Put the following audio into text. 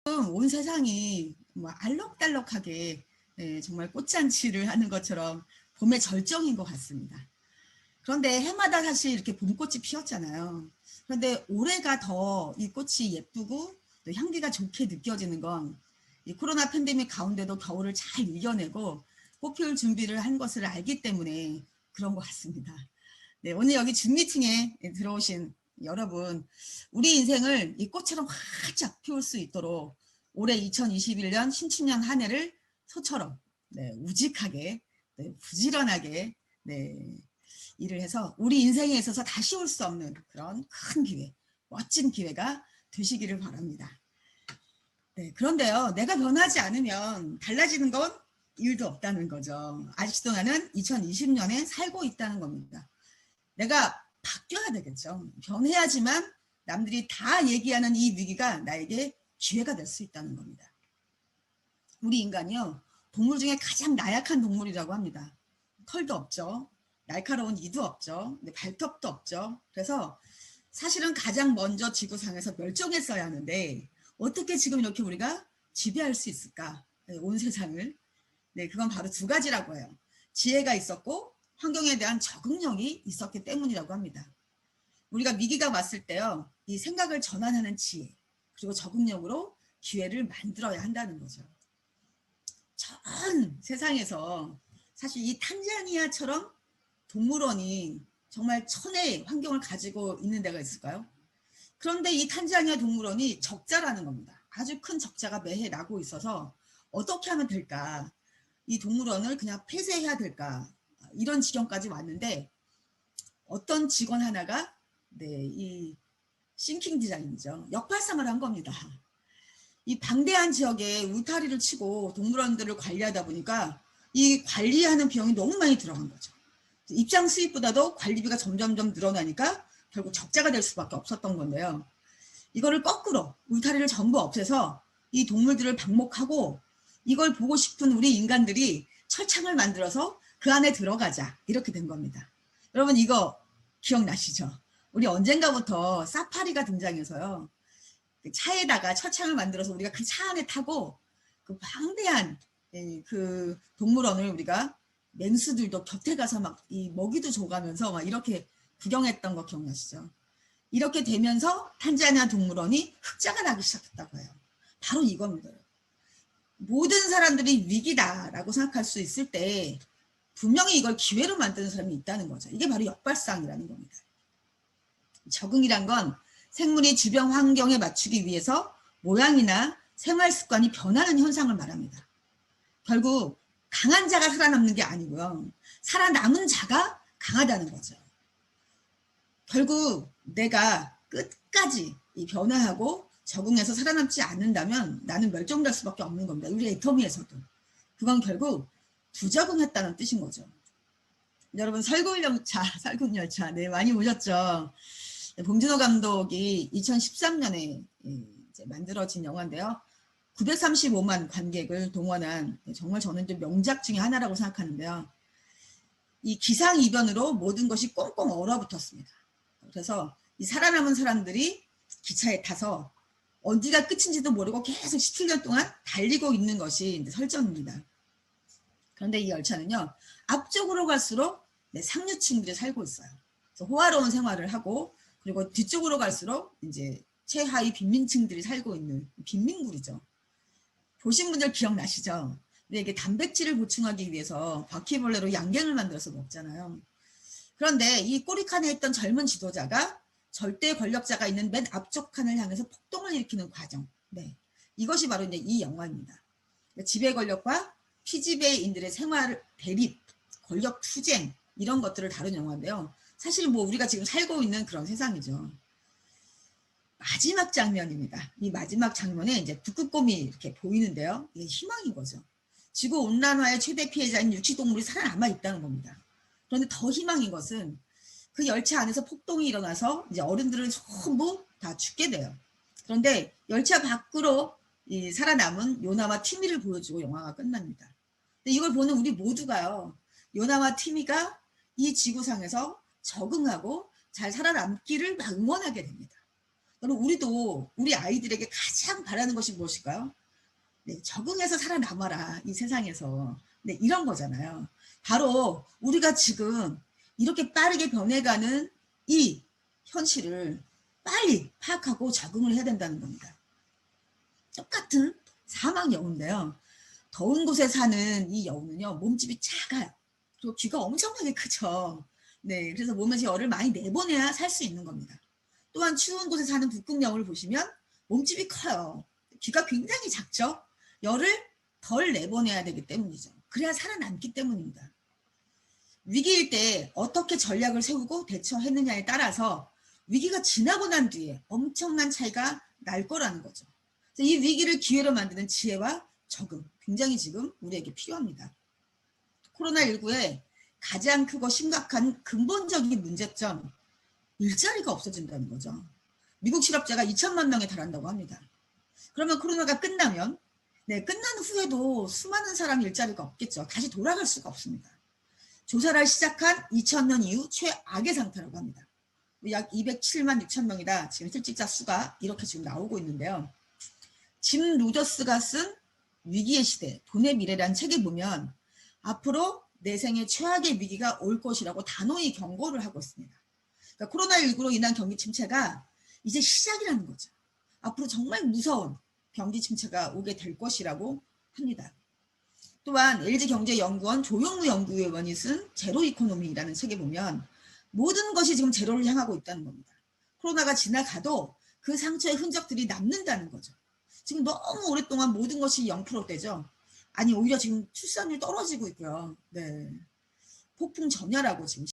온 세상이 뭐 알록달록하게 정말 꽃잔치를 하는 것처럼 봄의 절정인 것 같습니다. 그런데 해마다 사실 이렇게 봄꽃이 피었잖아요. 그런데 올해가 더 이 꽃이 예쁘고 또 향기가 좋게 느껴지는 건 이 코로나 팬데믹 가운데도 겨울을 잘 이겨내고 꽃 피울 준비를 한 것을 알기 때문에 그런 것 같습니다. 네, 오늘 여기 줌 미팅에 들어오신 여러분, 우리 인생을 이 꽃처럼 활짝 피울 수 있도록 올해 2021년 신축년 한 해를 소처럼 우직하게 부지런하게 일을 해서 우리 인생에 있어서 다시 올 수 없는 그런 큰 기회, 멋진 기회가 되시기를 바랍니다. 네, 그런데요, 내가 변하지 않으면 달라지는 건 일도 없다는 거죠. 아직도 나는 2020년에 살고 있다는 겁니다. 내가 바뀌어야 되겠죠. 변해야지만 남들이 다 얘기하는 이 위기가 나에게 기회가 될 수 있다는 겁니다. 우리 인간이요, 동물 중에 가장 나약한 동물이라고 합니다. 털도 없죠. 날카로운 이도 없죠. 발톱도 없죠. 그래서 사실은 가장 먼저 지구상에서 멸종했어야 하는데 어떻게 지금 이렇게 우리가 지배할 수 있을까? 온 세상을. 네, 그건 바로 두 가지라고 해요. 지혜가 있었고 환경에 대한 적응력이 있었기 때문이라고 합니다. 우리가 위기가 왔을 때요, 이 생각을 전환하는 지혜, 그리고 적응력으로 기회를 만들어야 한다는 거죠. 전 세상에서 사실 이 탄자니아처럼 동물원이 정말 천혜의 환경을 가지고 있는 데가 있을까요? 그런데 이 탄자니아 동물원이 적자라는 겁니다. 아주 큰 적자가 매해 나고 있어서 어떻게 하면 될까? 이 동물원을 그냥 폐쇄해야 될까? 이런 지경까지 왔는데 어떤 직원 하나가 이 싱킹 디자인이죠. 역발상을 한 겁니다. 이 방대한 지역에 울타리를 치고 동물원들을 관리하다 보니까 이 관리하는 비용이 너무 많이 들어간 거죠. 입장 수입보다도 관리비가 점점점 늘어나니까 결국 적자가 될 수밖에 없었던 건데요. 이거를 거꾸로 울타리를 전부 없애서 이 동물들을 방목하고 이걸 보고 싶은 우리 인간들이 철창을 만들어서 그 안에 들어가자, 이렇게 된 겁니다. 여러분 이거 기억나시죠? 우리 언젠가부터 사파리가 등장해서요, 차에다가 철창을 만들어서 우리가 그 차 안에 타고 그 방대한 그 동물원을 우리가 맹수들도 곁에 가서 막 이 먹이도 줘가면서 막 이렇게 구경했던 거 기억나시죠? 이렇게 되면서 탄자니아 동물원이 흑자가 나기 시작했다고 해요. 바로 이겁니다. 모든 사람들이 위기다라고 생각할 수 있을 때 분명히 이걸 기회로 만드는 사람이 있다는 거죠. 이게 바로 역발상이라는 겁니다. 적응이란 건 생물이 주변 환경에 맞추기 위해서 모양이나 생활 습관이 변하는 현상을 말합니다. 결국 강한 자가 살아남는 게 아니고요, 살아남은 자가 강하다는 거죠. 결국 내가 끝까지 변화하고 적응해서 살아남지 않는다면 나는 멸종될 수밖에 없는 겁니다. 우리 애터미에서도. 그건 결국 부적응했다는 뜻인 거죠. 여러분 설국열차 많이 보셨죠? 봉준호 감독이 2013년에 만들어진 영화인데요. 935만 관객을 동원한 정말 저는 좀 명작 중에 하나라고 생각하는데요. 이 기상이변으로 모든 것이 꽁꽁 얼어붙었습니다. 그래서 이 살아남은 사람들이 기차에 타서 어디가 끝인지도 모르고 계속 17년 동안 달리고 있는 것이 이제 설정입니다. 그런데 이 열차는요, 앞쪽으로 갈수록 상류층들이 살고 있어요. 그래서 호화로운 생활을 하고, 그리고 뒤쪽으로 갈수록 이제 최하위 빈민층들이 살고 있는 빈민굴이죠. 보신 분들 기억나시죠? 근데 이게 단백질을 보충하기 위해서 바퀴벌레로 양갱을 만들어서 먹잖아요. 그런데 이 꼬리칸에 있던 젊은 지도자가 절대 권력자가 있는 맨 앞쪽 칸을 향해서 폭동을 일으키는 과정. 이것이 바로 이제 이 영화입니다. 지배 권력과 피지배인들의 생활 대립, 권력 투쟁, 이런 것들을 다룬 영화인데요. 사실 뭐 우리가 지금 살고 있는 그런 세상이죠. 마지막 장면입니다. 이 마지막 장면에 이제 북극곰이 이렇게 보이는데요. 이게 희망인 거죠. 지구 온난화의 최대 피해자인 육식동물이 살아남아 있다는 겁니다. 그런데 더 희망인 것은 그 열차 안에서 폭동이 일어나서 이제 어른들은 전부 다 죽게 돼요. 그런데 열차 밖으로 이 살아남은 요나와 티미를 보여주고 영화가 끝납니다. 근데 이걸 보는 우리 모두가요, 요나와 티미가 이 지구상에서 적응하고 잘 살아남기를 응원하게 됩니다. 그럼 우리도 우리 아이들에게 가장 바라는 것이 무엇일까요? 네, 적응해서 살아남아라 이 세상에서. 네, 이런 거잖아요. 바로 우리가 지금 이렇게 빠르게 변해가는 이 현실을 빨리 파악하고 적응을 해야 된다는 겁니다. 똑같은 사막 여우인데요. 더운 곳에 사는 이 여우는요, 몸집이 작아요. 그리고 귀가 엄청나게 크죠. 네, 그래서 몸에서 열을 많이 내보내야 살 수 있는 겁니다. 또한 추운 곳에 사는 북극 여우를 보시면 몸집이 커요. 귀가 굉장히 작죠. 열을 덜 내보내야 되기 때문이죠. 그래야 살아남기 때문입니다. 위기일 때 어떻게 전략을 세우고 대처했느냐에 따라서 위기가 지나고 난 뒤에 엄청난 차이가 날 거라는 거죠. 이 위기를 기회로 만드는 지혜와 적응, 굉장히 지금 우리에게 필요합니다. 코로나19의 가장 크고 심각한 근본적인 문제점, 일자리가 없어진다는 거죠. 미국 실업자가 2천만 명에 달한다고 합니다. 그러면 코로나가 끝나면, 네, 끝난 후에도 수많은 사람이 일자리가 없겠죠. 다시 돌아갈 수가 없습니다. 조사를 시작한 2000년 이후 최악의 상태라고 합니다. 약 207만 6천 명이다. 지금 실직자 수가 이렇게 지금 나오고 있는데요. 짐 로저스가 쓴 위기의 시대, 돈의 미래라는 책에 보면 앞으로 내 생에 최악의 위기가 올 것이라고 단호히 경고를 하고 있습니다. 그러니까 코로나19로 인한 경기 침체가 이제 시작이라는 거죠. 앞으로 정말 무서운 경기 침체가 오게 될 것이라고 합니다. 또한 LG경제연구원 조영무 연구위원이 쓴 제로 이코노미라는 책에 보면 모든 것이 지금 제로를 향하고 있다는 겁니다. 코로나가 지나가도 그 상처의 흔적들이 남는다는 거죠. 지금 너무 오랫동안 모든 것이 0%대죠. 아니 오히려 지금 출산율 떨어지고 있고요. 네, 폭풍 전야라고 지금